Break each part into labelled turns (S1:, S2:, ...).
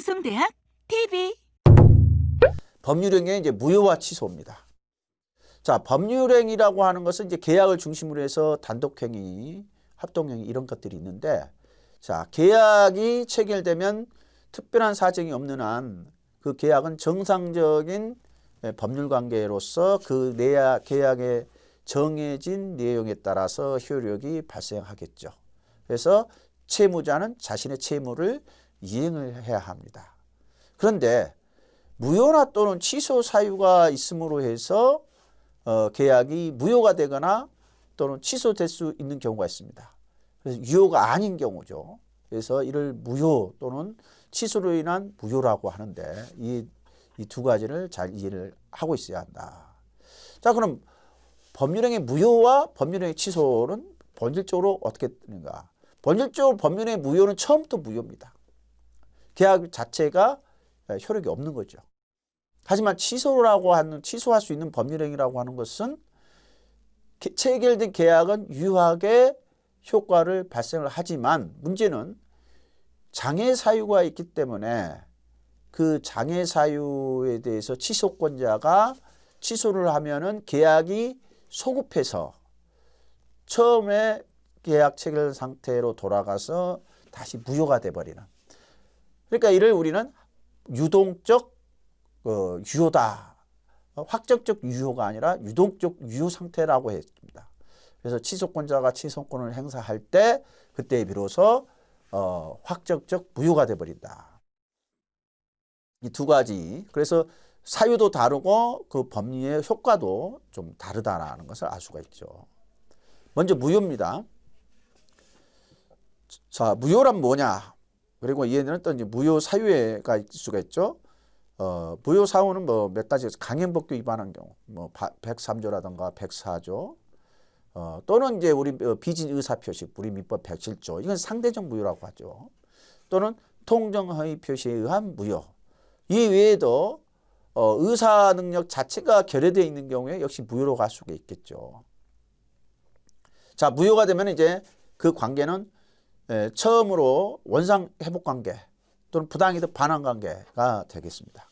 S1: 방송대학 TV
S2: 법률행위의 이제 무효와 취소입니다. 자, 법률행위라고 하는 것은 이제 계약을 중심으로 해서 단독행위, 합동행위 이런 것들이 있는데, 자, 계약이 체결되면 특별한 사정이 없는 한 그 계약은 정상적인 법률 관계로서 그 계약에 정해진 내용에 따라서 효력이 발생하겠죠. 그래서 채무자는 자신의 채무를 이행을 해야 합니다. 그런데 무효나 또는 취소 사유가 있음으로 해서 계약이 무효가 되거나 또는 취소될 수 있는 경우가 있습니다. 그래서 유효가 아닌 경우죠. 그래서 이를 무효 또는 취소로 인한 무효라고 하는데 이 두 가지를 잘 이해를 하고 있어야 한다. 자, 그럼 법률행위 무효와 법률행위 취소는 본질적으로 어떻게 되는가? 본질적으로 법률행위 무효는 처음부터 무효입니다. 계약 자체가 효력이 없는 거죠. 하지만 취소할 수 있는 법률행위라고 하는 것은 체결된 계약은 유효하게 효과를 발생을 하지만 문제는 장애 사유가 있기 때문에 그 장애 사유에 대해서 취소권자가 취소를 하면은 계약이 소급해서 처음에 계약 체결 상태로 돌아가서 다시 무효가 돼버리는. 그러니까 이를 우리는 유동적 유효다. 확정적 유효가 아니라 유동적 유효 상태라고 했습니다. 그래서 취소권자가 취소권을 행사할 때 그때 비로소 확정적 무효가 돼버린다. 이 두 가지. 그래서 사유도 다르고 그 법리의 효과도 좀 다르다라는 것을 알 수가 있죠. 먼저 무효입니다. 자, 무효란 뭐냐? 그리고 얘는 또 이제 무효 사유가 있을 수가 있죠. 무효 사유는 뭐 몇 가지 강행법규 위반한 경우, 뭐 103조라든가 104조, 또는 이제 우리 비진 의사표시, 우리 민법 107조, 이건 상대적 무효라고 하죠. 또는 통정허위 표시에 의한 무효. 이 외에도 의사 능력 자체가 결여되어 있는 경우에 역시 무효로 갈 수가 있겠죠. 자, 무효가 되면 이제 그 관계는 처음으로 원상 회복 관계 또는 부당이득 반환 관계가 되겠습니다.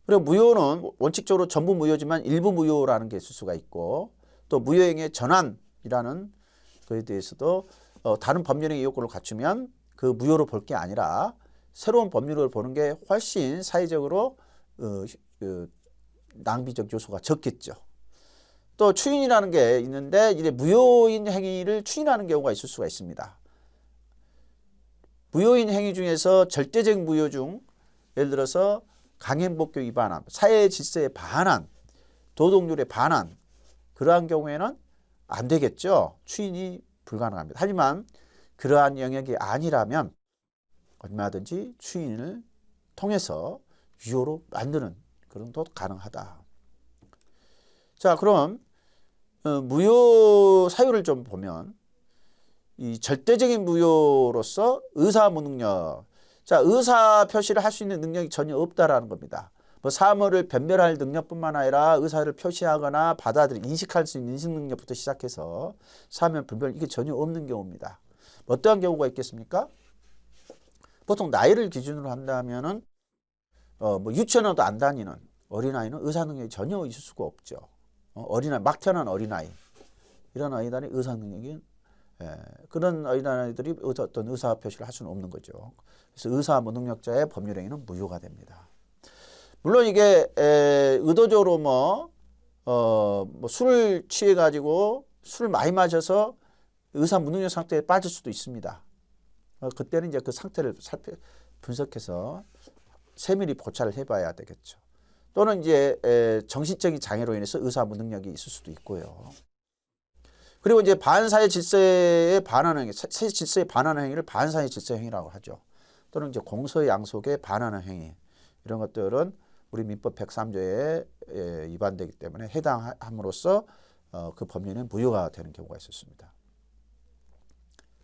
S2: 그리고 무효는 원칙적으로 전부 무효지만 일부 무효라는 게 있을 수가 있고, 또 무효행위의 전환이라는 것에 대해서도 다른 법률행위 요건을 갖추면 그 무효로 볼 게 아니라 새로운 법률을 보는 게 훨씬 사회적으로 낭비적 요소가 적겠죠. 또 추인이라는 게 있는데 이제 무효인 행위를 추인하는 경우가 있을 수가 있습니다. 무효인 행위 중에서 절대적 무효 중 예를 들어서 강행법규 위반함, 사회 질서에 반한, 도덕률에 반한 그러한 경우에는 안 되겠죠. 추인이 불가능합니다. 하지만 그러한 영역이 아니라면 얼마든지 추인을 통해서 유효로 만드는 그런 것도 가능하다. 자, 그럼 무효 사유를 좀 보면 이 절대적인 무효로서 의사 무능력. 자, 의사 표시를 할 수 있는 능력이 전혀 없다라는 겁니다. 뭐 사물을 변별할 능력뿐만 아니라 의사를 표시하거나 인식할 수 있는 인식 능력부터 시작해서 사면 분별 이게 전혀 없는 경우입니다. 어떠한 경우가 있겠습니까? 보통 나이를 기준으로 한다면은 뭐 유치원도 안 다니는 어린아이는 의사 능력이 전혀 있을 수가 없죠. 어린아이 막 태어난 어린아이 이런 아이들이 의사 능력이 그런 어린아이들이 어떤 의사 표시를 할 수는 없는 거죠. 그래서 의사 무능력자의 법률행위는 무효가 됩니다. 물론 이게 의도적으로 술을 취해 가지고 술을 많이 마셔서 의사 무능력 상태에 빠질 수도 있습니다. 그때는 이제 그 상태를 분석해서 세밀히 포찰을 해봐야 되겠죠. 또는 이제 정신적인 장애로 인해서 의사 무능력이 있을 수도 있고요. 그리고 이제 반사회 질서에 반하는 행위, 새 질서에 반하는 행위를 반사회 질서 행위라고 하죠. 또는 이제 공서 양속에 반하는 행위 이런 것들은 우리 민법 103조에 위반되기 때문에 해당함으로써 그 법률은 무효가 되는 경우가 있었습니다.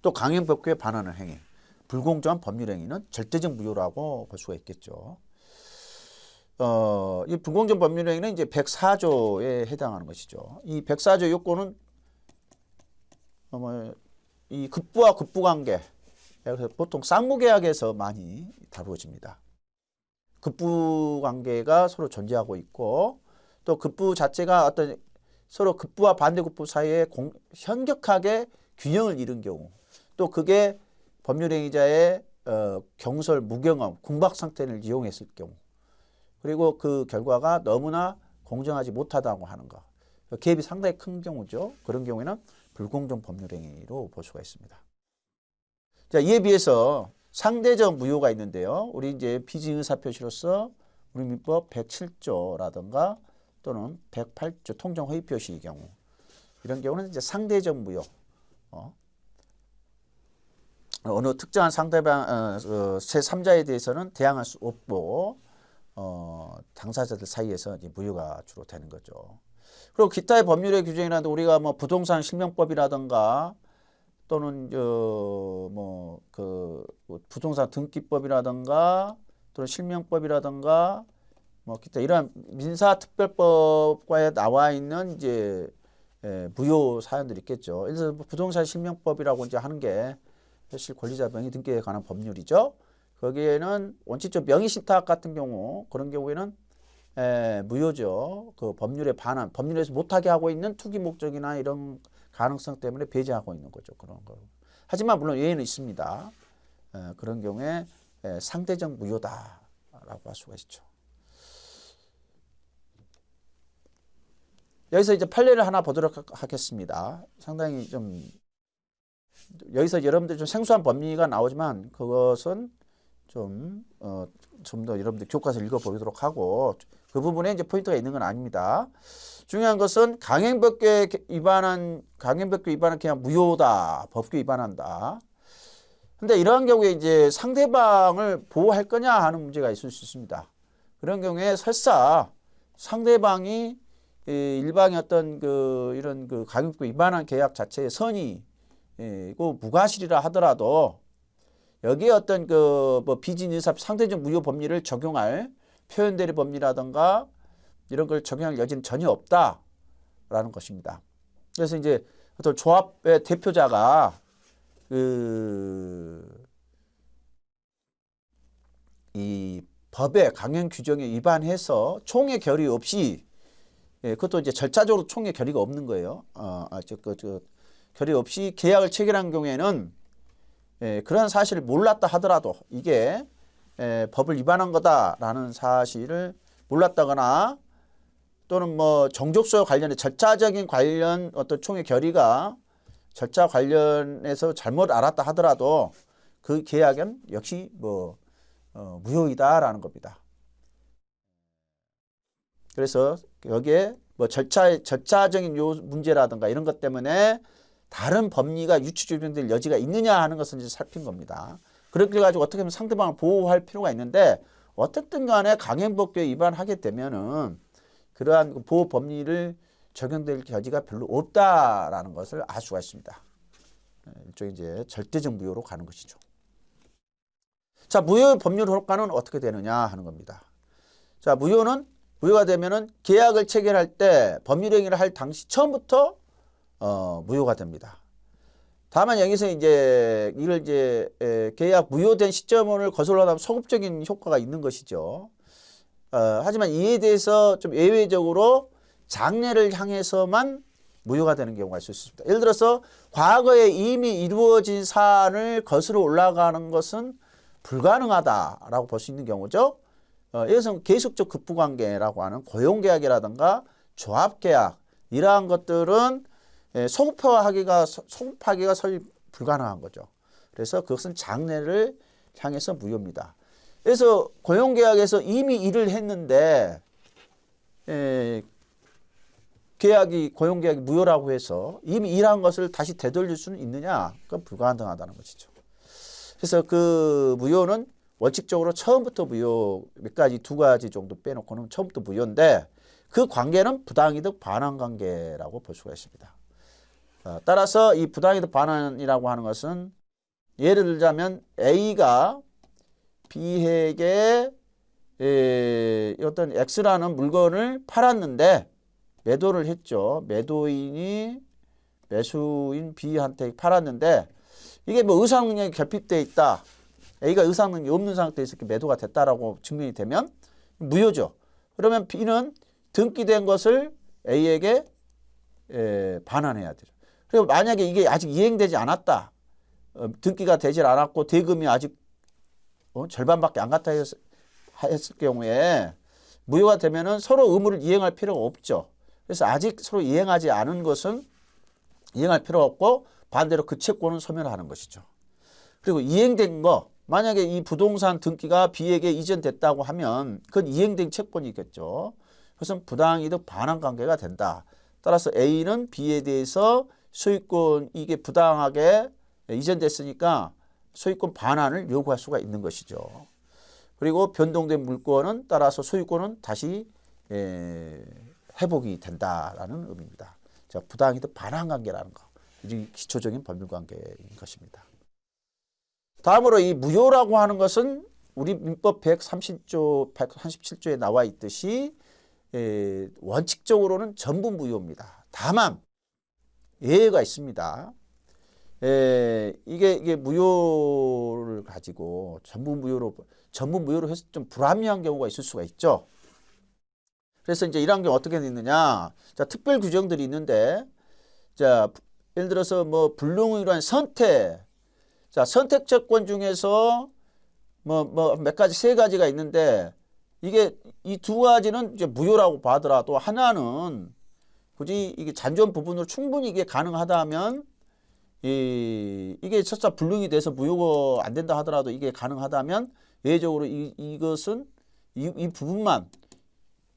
S2: 또 강행법규에 반하는 행위, 불공정한 법률행위는 절대적 무효라고 볼 수가 있겠죠. 이 불공정 법률행위는 이제 104조에 해당하는 것이죠. 이 104조 요건은 이 급부와 급부관계 그래서 보통 쌍무계약에서 많이 다루어집니다. 급부 관계가 서로 존재하고 있고 또 급부 자체가 어떤 서로 급부와 반대급부 사이에 현격하게 균형을 이룬 경우 또 그게 법률행위자의 경솔, 무경험, 궁박 상태를 이용했을 경우 그리고 그 결과가 너무나 공정하지 못하다고 하는 것 갭이 상당히 큰 경우죠. 그런 경우에는 불공정 법률행위로 볼 수가 있습니다. 자, 이에 비해서 상대적 무효가 있는데요. 우리 이제 피지의사표시로서 우리 민법 107조라든가 또는 108조 통정허위표시의 경우 이런 경우는 이제 상대적 무효 어느 특정한 상대방 제3자에 대해서는 대항할 수 없고 당사자들 사이에서 이제 무효가 주로 되는 거죠. 그리고 기타의 법률의 규정이라든가 우리가 뭐 부동산 실명법이라든가 또는 부동산 등기법이라든가 또는 실명법이라든가 뭐 기타 이런 민사특별법과에 나와 있는 이제 무효 사연들이 있겠죠. 예를 들어서 부동산 실명법이라고 이제 하는 게 사실 권리자 명의 등기에 관한 법률이죠. 거기에는 원칙적 명의 신탁 같은 경우 그런 경우에는 무효죠. 그 법률에 반한 법률에서 못하게 하고 있는 투기 목적이나 이런 가능성 때문에 배제하고 있는 거죠. 그런 거. 하지만 물론 예외는 있습니다. 그런 경우에 상대적 무효다라고 할 수가 있죠. 여기서 이제 판례를 하나 보도록 하겠습니다. 상당히 좀 여기서 여러분들 좀 생소한 법리가 나오지만 그것은 좀 더 여러분들 교과서 읽어보도록 하고 그 부분에 이제 포인트가 있는 건 아닙니다. 중요한 것은 강행법규에 위반한 그냥 무효다. 법규 위반한다. 근데 이러한 경우에 이제 상대방을 보호할 거냐 하는 문제가 있을 수 있습니다. 그런 경우에 설사 상대방이 일방의 어떤 이런 강행법규 위반한 계약 자체의 선의고 무과실이라 하더라도 여기에 어떤 뭐 비진의사 상대적 무효 법리를 적용할 표현대리 법리라든가 이런 걸 적용할 여지는 전혀 없다라는 것입니다. 그래서 이제 어떤 조합의 대표자가 이 법의 강행 규정에 위반해서 총회 결의 없이 그것도 이제 절차적으로 총회 결의가 없는 거예요. 결의 없이 계약을 체결한 경우에는 그런 사실을 몰랐다 하더라도 이게 법을 위반한 거다라는 사실을 몰랐다거나 또는 뭐 정족수와 관련해 절차적인 관련 어떤 총회 결의가 절차 관련해서 잘못 알았다 하더라도 그 계약은 역시 무효이다라는 겁니다. 그래서 여기에 뭐 절차적인 문제라든가 이런 것 때문에 다른 법리가 유추 적용될 여지가 있느냐 하는 것을 이제 살핀 겁니다. 그렇게 가지고 어떻게 보면 상대방을 보호할 필요가 있는데 어쨌든 간에 강행법규에 위반하게 되면은 그러한 보호 법리를 적용될 여지가 별로 없다라는 것을 알 수가 있습니다. 일종의 이제 절대적 무효로 가는 것이죠. 자, 무효의 법률 효과는 어떻게 되느냐 하는 겁니다. 자, 무효가 되면은 계약을 체결할 때 법률 행위를 할 당시 처음부터 무효가 됩니다. 다만 여기서 이제 이걸 이제 계약 무효된 시점을 거슬러가면 소급적인 효과가 있는 것이죠. 하지만 이에 대해서 좀 예외적으로 장래를 향해서만 무효가 되는 경우가 있을 수 있습니다. 예를 들어서 과거에 이미 이루어진 사안을 거슬러 올라가는 것은 불가능하다라고 볼 수 있는 경우죠. 여기서 계속적 급부관계라고 하는 고용계약이라든가 조합계약 이러한 것들은 소급하기가 불가능한 거죠. 그래서 그것은 장래를 향해서 무효입니다. 그래서 고용계약에서 이미 일을 했는데 고용계약이 무효라고 해서 이미 일한 것을 다시 되돌릴 수는 있느냐? 그건 불가능하다는 것이죠. 그래서 그 무효는 원칙적으로 처음부터 무효 두 가지 정도 빼놓고는 처음부터 무효인데 그 관계는 부당이득 반환 관계라고 볼 수가 있습니다. 따라서 이 부당이득 반환이라고 하는 것은 예를 들자면 A가 B에게 어떤 X라는 물건을 팔았는데 매도를 했죠. 매도인이 매수인 B한테 팔았는데 이게 뭐 의상 능력이 결핍돼 있다. A가 의상 능력이 없는 상태에서 이렇게 매도가 됐다라고 증명이 되면 무효죠. 그러면 B는 등기된 것을 A에게 반환해야 되죠. 그리고 만약에 이게 아직 이행되지 않았다. 등기가 되질 않았고 대금이 아직 절반밖에 안 갔다 했을 경우에 무효가 되면은 서로 의무를 이행할 필요가 없죠. 그래서 아직 서로 이행하지 않은 것은 이행할 필요가 없고 반대로 그 채권은 소멸하는 것이죠. 그리고 이행된 거, 만약에 이 부동산 등기가 B에게 이전됐다고 하면 그건 이행된 채권이겠죠. 그것은 부당이득 반환 관계가 된다. 따라서 A는 B에 대해서 소유권 이게 부당하게 이전됐으니까 소유권 반환을 요구할 수가 있는 것이죠. 그리고 변동된 물권은 따라서 소유권은 다시 회복이 된다라는 의미입니다. 자, 부당이득 반환 관계라는 거. 이 기초적인 법률 관계인 것입니다. 다음으로 이 무효라고 하는 것은 우리 민법 137조에 나와 있듯이 원칙적으로는 전부 무효입니다. 다만 예외가 있습니다. 이게 무효를 가지고 전부 무효로 해서 좀 불합리한 경우가 있을 수가 있죠. 그래서 이제 이런 경우 어떻게 되느냐? 자, 특별 규정들이 있는데, 자, 예를 들어서 뭐 불능이란 선택, 자, 선택 채권 중에서 뭐 몇 가지 세 가지가 있는데 이게 이 두 가지는 이제 무효라고 봐더라도 하나는 굳이 이게 잔존 부분으로 충분히 이게 가능하다면 이게 설사 불능이 돼서 무효가 안 된다 하더라도 이게 가능하다면 예외적으로 이것은 이 부분만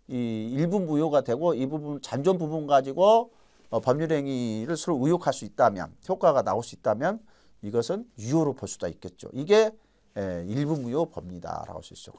S2: 일부 무효가 되고 이 부분 잔존 부분 가지고 법률행위를 서로 의혹할 수 있다면 효과가 나올 수 있다면 이것은 유효로 볼 수가 있겠죠. 이게 일부 무효 법리다라고 할 수 있죠.